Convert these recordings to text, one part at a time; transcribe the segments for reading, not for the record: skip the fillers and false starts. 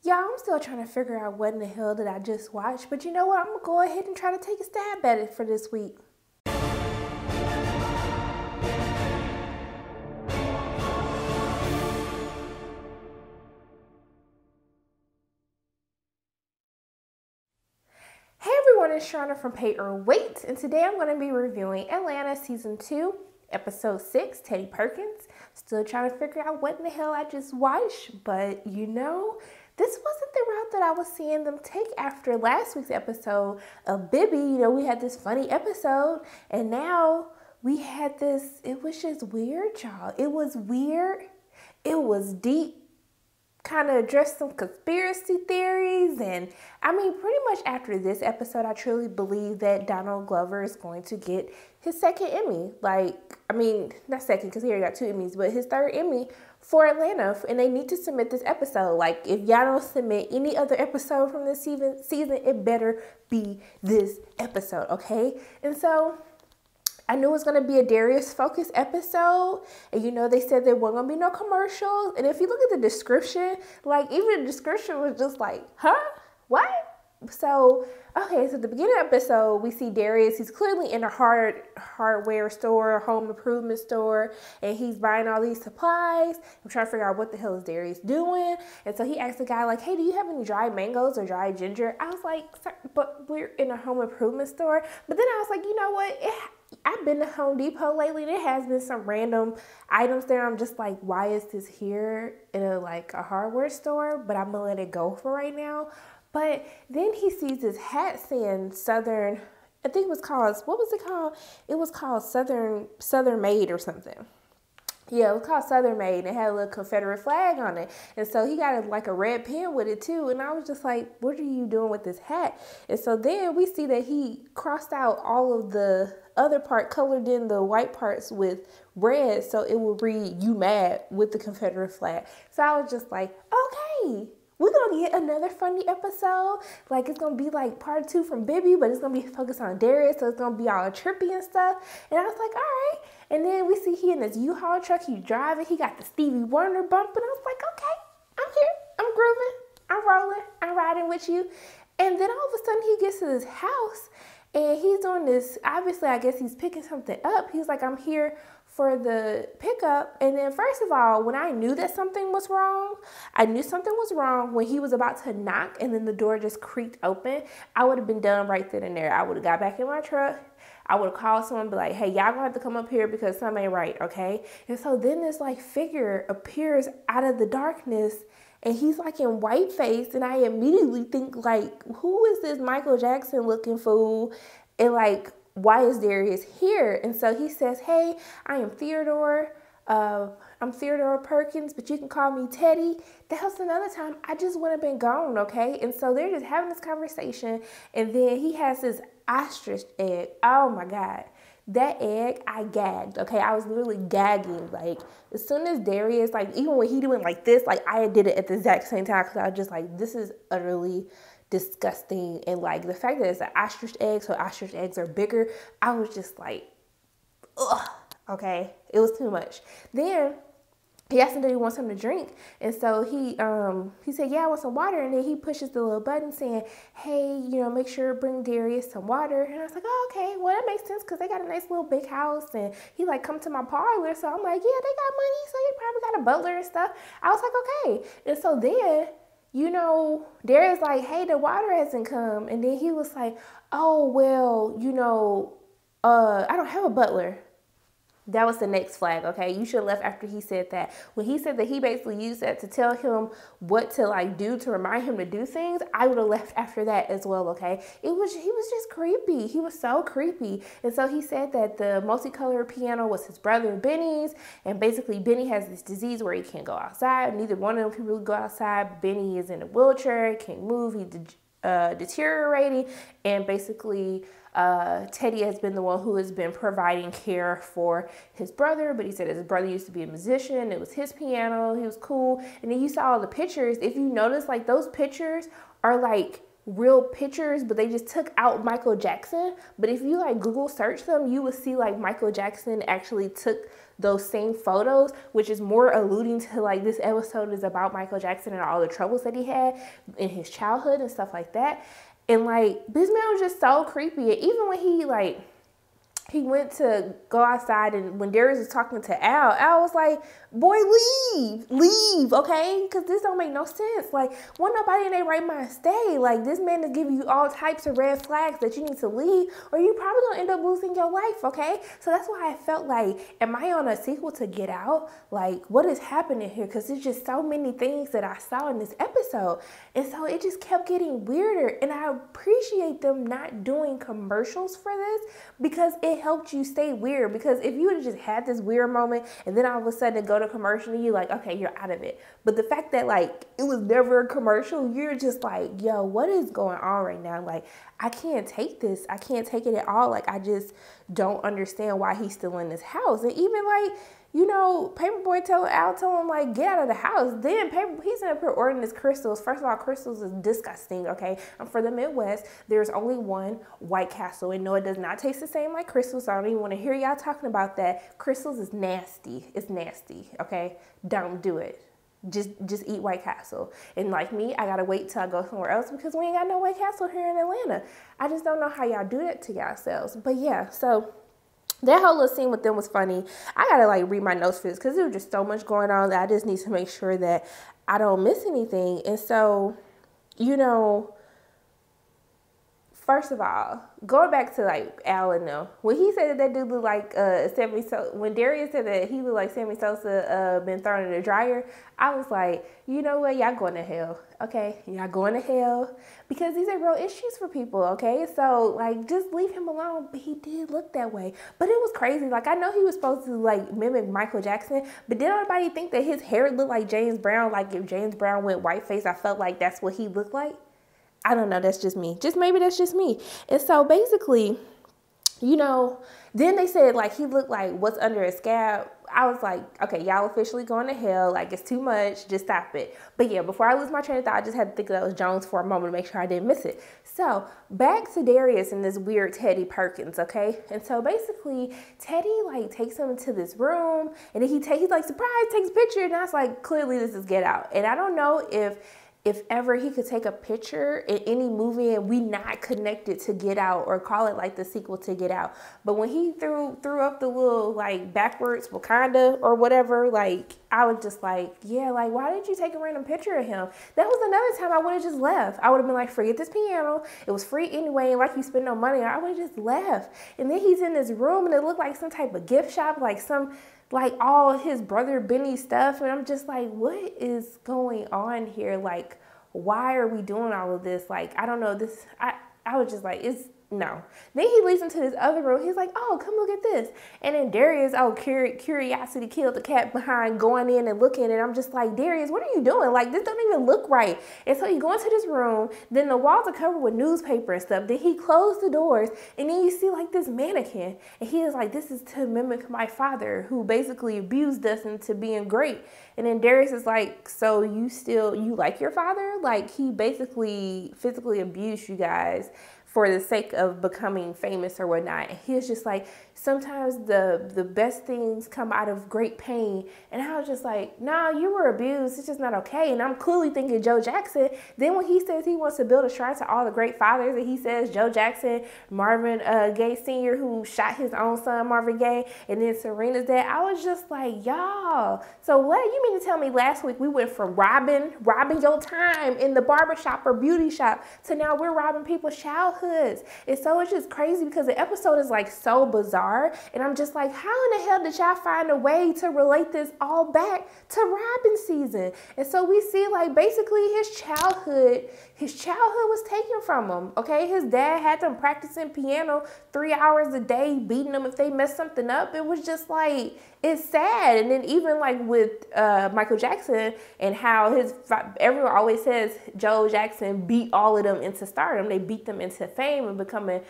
Yeah, I'm still trying to figure out what in the hell did I just watch, but you know what? I'm gonna go ahead and try to take a stab at it for this week. Hey everyone, it's Shauna from Pay or Wait, and today I'm going to be reviewing Atlanta Season 2, Episode 6, Teddy Perkins. Still trying to figure out what in the hell I just watched, but you know, this wasn't the route that I was seeing them take after last week's episode of Bibby. You know, we had this funny episode, and now we had this, it was just weird, y'all. It was weird. It was deep. Kind of addressed some conspiracy theories, and I mean, pretty much after this episode, I truly believe that Donald Glover is going to get his second Emmy. Like, I mean, not second because he already got 2 Emmys, but his 3rd Emmy for Atlanta, and they need to submit this episode. Like, if y'all don't submit any other episode from this season, it better be this episode, okay? And so I knew it was going to be a Darius-focused episode, and you know, they said there weren't going to be no commercials, and if you look at the description, like, even the description was just like, huh? What? So, okay, so at the beginning of the episode, we see Darius. He's clearly in a hardware store, home improvement store, and he's buying all these supplies. I'm trying to figure out what the hell is Darius doing, and so he asked the guy, like, hey, do you have any dried mangoes or dried ginger? I was like, sir, but we're in a home improvement store. But then I was like, you know what? I've been to Home Depot lately. There has been some random items there. I'm just like, why is this here in a hardware store? But I'm gonna let it go for right now. But then he sees this hat saying Southern, I think it was called, what was it called? It was called Southern Made or something. Yeah, it was called Southern Made, and it had a little Confederate flag on it. And so he got a red pen with it too. And I was just like, what are you doing with this hat? And so then we see that he crossed out all of the other part, colored in the white parts with red, so it would read, you mad, with the Confederate flag. So I was just like, okay, we're going to get another funny episode. Like, it's going to be like part 2 from Bibby, but it's going to be focused on Darius, so it's going to be all trippy and stuff. And I was like, all right. And then we see he in his U-Haul truck, he's driving, he got the Stevie Wonder bump, and I was like, okay, I'm here, I'm grooving, I'm rolling, I'm riding with you. And then all of a sudden he gets to his house, and he's doing this, obviously, I guess he's picking something up. He's like, I'm here for the pickup. And then first of all, when I knew that something was wrong, I knew something was wrong when he was about to knock and then the door just creaked open. I would have been done right then and there. I would have got back in my truck. I would have called someone and be like, hey, y'all gonna have to come up here because something ain't right, okay? And so then this like figure appears out of the darkness, and he's like in white face, and I immediately think like, who is this Michael Jackson looking fool? And like, why is Darius here? And so he says, hey, I am Theodore. I'm Theodore Perkins, but you can call me Teddy. That was another time I just would have been gone, okay? And so they're just having this conversation, and then he has this ostrich egg. Oh my God. That egg, I gagged, okay? I was literally gagging. Like, as soon as Darius, like, even when he went like this, like, I did it at the exact same time because I was just like, this is utterly disgusting. And, like, the fact that it's an ostrich egg, so ostrich eggs are bigger, I was just like, ugh, okay? It was too much. Then he asked him that he wants something to drink. And so he said, yeah, I want some water. And then he pushes the little button saying, hey, you know, make sure to bring Darius some water. And I was like, oh, okay, well, that makes sense because they got a nice little big house. And he like, come to my parlor. So I'm like, yeah, they got money. So they probably got a butler and stuff. I was like, okay. And so then, you know, Darius like, hey, the water hasn't come. And then he was like, oh, well, you know, I don't have a butler. That was the next flag, okay? You should have left after he said that. When he said that he basically used that to tell him what to like do to remind him to do things, I would have left after that as well, okay? He was just creepy. He was so creepy. And so he said that the multicolored piano was his brother Benny's, and basically Benny has this disease where he can't go outside. Neither one of them can really go outside. Benny is in a wheelchair, can't move, he's deteriorating, and basically Teddy has been the one who has been providing care for his brother, but he said his brother used to be a musician. It was his piano. He was cool. And then you saw all the pictures. If you notice, like those pictures are like real pictures, but they just took out Michael Jackson. But if you like Google search them, you would see like Michael Jackson actually took those same photos, which is more alluding to like this episode is about Michael Jackson and all the troubles that he had in his childhood and stuff like that. And like this man was just so creepy. And even when he went to go outside, and when Darius was talking to Al was like, boy, leave, okay? Because this don't make no sense. Like, won't nobody in their right mind stay? Like, this man is giving you all types of red flags that you need to leave, or you probably gonna end up losing your life, okay? So that's why I felt like, am I on a sequel to Get Out? Like, what is happening here? Because there's just so many things that I saw in this episode. And so it just kept getting weirder. And I appreciate them not doing commercials for this, because it helped you stay weird. Because if you would have just had this weird moment and then all of a sudden go to commercial and you're like, okay, you're out of it. But the fact that like it was never a commercial, you're just like, yo, what is going on right now? Like, I can't take this. I can't take it at all. Like, I just don't understand why he's still in this house. And even like, you know, Paperboy tell him like, get out of the house. Then he's up here ordering his crystals. First of all, crystals is disgusting, okay? I'm from the Midwest. There's only one, White Castle. And no, it does not taste the same like crystals. So I don't even want to hear y'all talking about that. Crystals is nasty. It's nasty, okay? Don't do it. Just eat White Castle. And like me, I gotta wait till I go somewhere else because we ain't got no White Castle here in Atlanta. I just don't know how y'all do that to yourselves. But yeah, so that whole little scene with them was funny. I gotta like read my notes for this because there was just so much going on that I just need to make sure that I don't miss anything. And so, you know, first of all, going back to like Al and them, when he said that dude looked like Sammy Sosa, when Darius said that he looked like Sammy Sosa been thrown in the dryer, I was like, you know what, y'all going to hell, okay? Y'all going to hell because these are real issues for people, okay? So like, just leave him alone. But he did look that way. But it was crazy. Like, I know he was supposed to like mimic Michael Jackson, but did anybody think that his hair looked like James Brown? Like if James Brown went whiteface, I felt like that's what he looked like. I don't know. That's just me. Maybe that's just me. And so basically, you know, then they said like he looked like what's under his scab. I was like, okay, y'all officially going to hell. Like, it's too much. Just stop it. But yeah, before I lose my train of thought, I just had to think that was Jones for a moment to make sure I didn't miss it. So back to Darius and this weird Teddy Perkins, okay? And so basically, Teddy like takes him into this room, and then he's like, surprise, takes a picture, and I was like, clearly this is Get Out. And I don't know if ever he could take a picture in any movie and we not connected to Get Out or call it like the sequel to Get Out. But when he threw up the little like backwards Wakanda or whatever, like I was just like, yeah, like why didn't you take a random picture of him? That was another time I would have just left. I would have been like, forget this piano. It was free anyway, and like you spend no money. I would have just left. And then he's in this room and it looked like some type of gift shop, like all his brother Benny's stuff. And I'm just like, what is going on here? Like, why are we doing all of this? Like, I don't know this. I was just like, no. Then he leads into this other room. He's like, oh, come look at this. And then Darius, curiosity killed the cat behind going in and looking. And I'm just like, Darius, what are you doing? Like, this don't even look right. And so you go into this room. Then the walls are covered with newspaper and stuff. Then he closed the doors. And then you see like this mannequin. And he is like, this is to mimic my father, who basically abused us into being great. And then Darius is like, so you like your father? Like, he basically physically abused you guys for the sake of becoming famous or whatnot. And he was just like, sometimes the best things come out of great pain. And I was just like, nah, you were abused. It's just not okay. And I'm clearly thinking Joe Jackson. Then when he says he wants to build a shrine to all the great fathers, and he says Joe Jackson, Marvin Gaye Sr., who shot his own son, Marvin Gaye, and then Serena's dad, I was just like, y'all. So what you mean to tell me last week we went from robbing your time in the barbershop or beauty shop to now we're robbing people's childhoods? And so it's just crazy because the episode is like so bizarre. And I'm just like, how in the hell did y'all find a way to relate this all back to robbing season? And so we see like basically his childhood was taken from him. Okay, his dad had them practicing piano 3 hours a day, beating them if they messed something up. It was just like, it's sad. And then even like with Michael Jackson and how everyone always says Joe Jackson beat all of them into stardom. They beat them into fame and becoming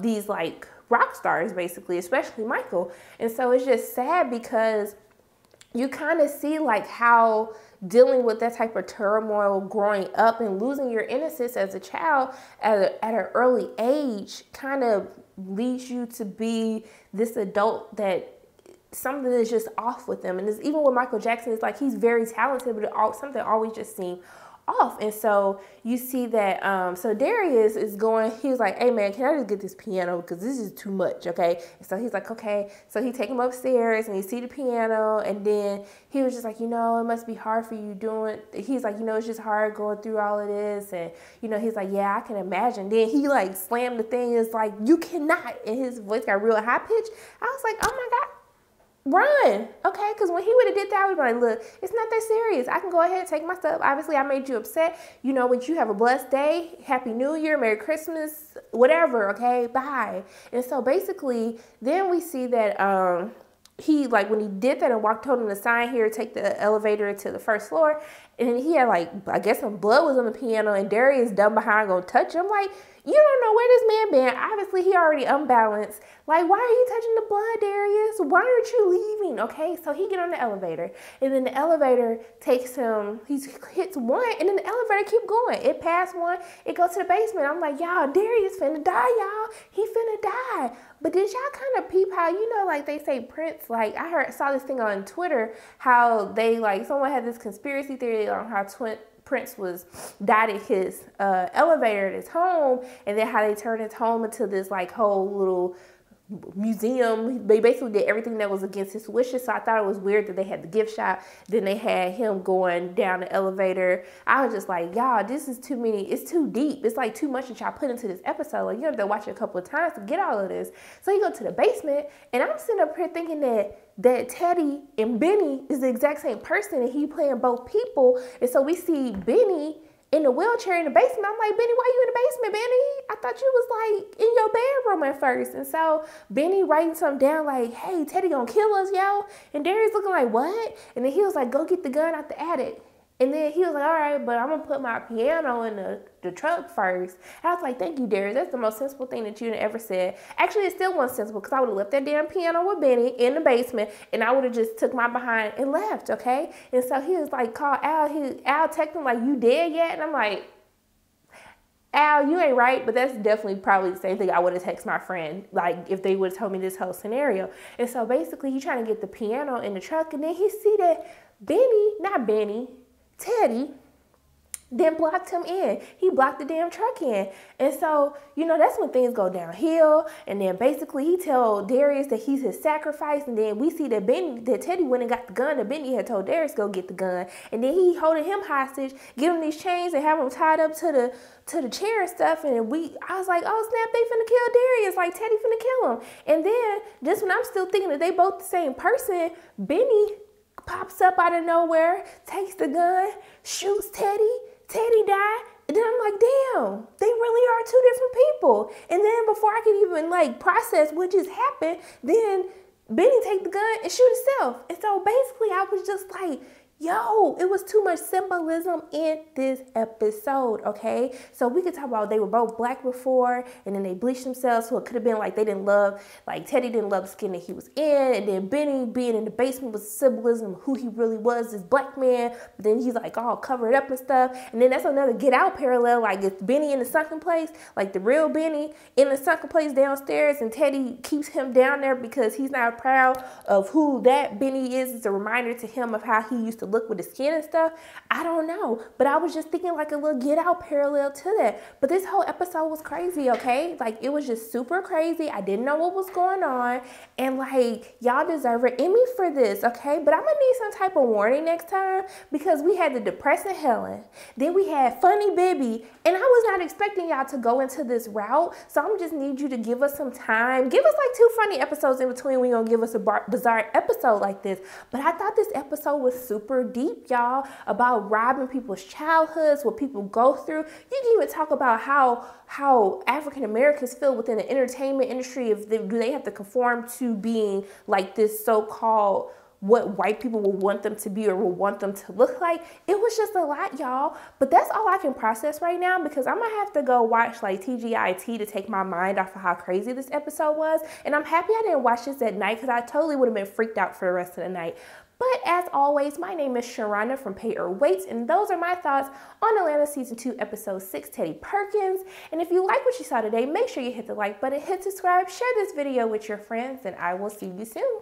these like rock stars, basically, especially Michael. And so it's just sad because you kind of see like how dealing with that type of turmoil growing up and losing your innocence as a child at an early age kind of leads you to be this adult that something is just off with them. And it's, even with Michael Jackson, it's like he's very talented, but something always just seemed off. And so you see that, so Darius is going, he's like, hey man, can I just get this piano? Because this is too much, okay? And so he's like, okay. So he take him upstairs and you see the piano. And then he was just like, you know, it must be hard for you doing, he's like, you know, it's just hard going through all of this. And, you know, he's like, yeah, I can imagine. Then he like slammed the thing. It's like, you cannot. And his voice got real high pitched. I was like, oh my God. Run, okay? Because when he would have did that, we'd be like, look, it's not that serious. I can go ahead and take my stuff. Obviously, I made you upset. You know, but you have a blessed day. Happy New Year, Merry Christmas, whatever, okay? Bye. And so basically, then we see that he, like, when he did that and told him to sign here, take the elevator to the first floor, and he had, like, I guess some blood was on the piano, and Darius dumb behind gonna touch him. Like, you don't know where this man been. Obviously, he already unbalanced. Like, why are you touching the blood, Darius? Why aren't you leaving? Okay, so he get on the elevator, and then the elevator takes him, he hits one, and then the elevator keep going. It passed one, it goes to the basement. I'm like, y'all, Darius finna die, y'all. He finna die. But did y'all kind of peep how, you know, like they say Prince, like I saw this thing on Twitter, how they, like, someone had this conspiracy theory on how Prince died at his elevator at his home, and then how they turned his home into this like whole little museum. They basically did everything that was against his wishes. So I thought it was weird that they had the gift shop, then they had him going down the elevator. I was just like, y'all, this is too many, it's too deep. It's like too much that y'all put into this episode. Like, you have to watch it a couple of times to get all of this. So you go to the basement, and I'm sitting up here thinking that Teddy and Benny is the exact same person, and he playing both people. And so we see Benny in the wheelchair in the basement. I'm like, Benny, why you in the basement, Benny? I thought you was like in your bedroom at first. And so Benny writing something down like, hey, Teddy gonna kill us, yo. And Darius looking like, what? And then he was like, go get the gun out the attic. And then he was like, all right, but I'm going to put my piano in the trunk first. And I was like, thank you, Darius. That's the most sensible thing that you ever said. Actually, it still wasn't sensible because I would have left that damn piano with Benny in the basement, and I would have just took my behind and left, okay? And so he was like, call Al. Al texted him like, you dead yet? And I'm like, Al, you ain't right, but that's definitely probably the same thing I would have texted my friend, like if they would have told me this whole scenario. And so basically, he's trying to get the piano in the truck, and then he see that Teddy then blocked him in. He blocked the damn truck in. And so, you know, that's when things go downhill. And then basically he told Darius that he's his sacrifice. And then we see that Teddy went and got the gun that Benny had told Darius go get the gun. And then he holding him hostage, give him these chains and have him tied up to the chair and stuff. And I was like, oh snap, they finna kill Darius. Like Teddy finna kill him. And then just when I'm still thinking that they both the same person, Benny pops up out of nowhere, takes the gun, shoots Teddy died. And then I'm like, damn, they really are two different people. And then before I could even like process what just happened, then Benny take the gun and shoot himself. And so basically I was just like, yo, it was too much symbolism in this episode, okay? So we could talk about they were both black before, and then they bleached themselves, so it could have been like they didn't love, like Teddy didn't love the skin that he was in, and then Benny being in the basement was symbolism of who he really was, this black man, but then he's like all covered up and stuff. And then that's another Get Out parallel, like it's Benny in the sunken place, like the real Benny in the sunken place downstairs, and Teddy keeps him down there because he's not proud of who that Benny is. It's a reminder to him of how he used to look with his skin and stuff. I don't know, but I was just thinking like a little Get Out parallel to that. But this whole episode was crazy, okay? Like it was just super crazy. I didn't know what was going on, and like y'all deserve an Emmy for this, okay? But I'm gonna need some type of warning next time, because we had the depressing Helen, then we had Funny Bibby, and I was not expecting y'all to go into this route. So I'm just need you to give us some time. Give us like 2 funny episodes in between. We gonna give us a bizarre episode like this. But I thought this episode was super deep, y'all, about robbing people's childhoods, what people go through. You can even talk about how African Americans feel within the entertainment industry. Do they have to conform to being like this so-called what white people will want them to be or will want them to look like. It was just a lot, y'all. But that's all I can process right now, because I'm gonna have to go watch like TGIT to take my mind off of how crazy this episode was. And I'm happy I didn't watch this at night, because I totally would have been freaked out for the rest of the night. But as always, my name is Sharonda from Pay or Wait, and those are my thoughts on Atlanta Season 2, Episode 6, Teddy Perkins. And if you like what you saw today, make sure you hit the like button, hit subscribe, share this video with your friends, and I will see you soon.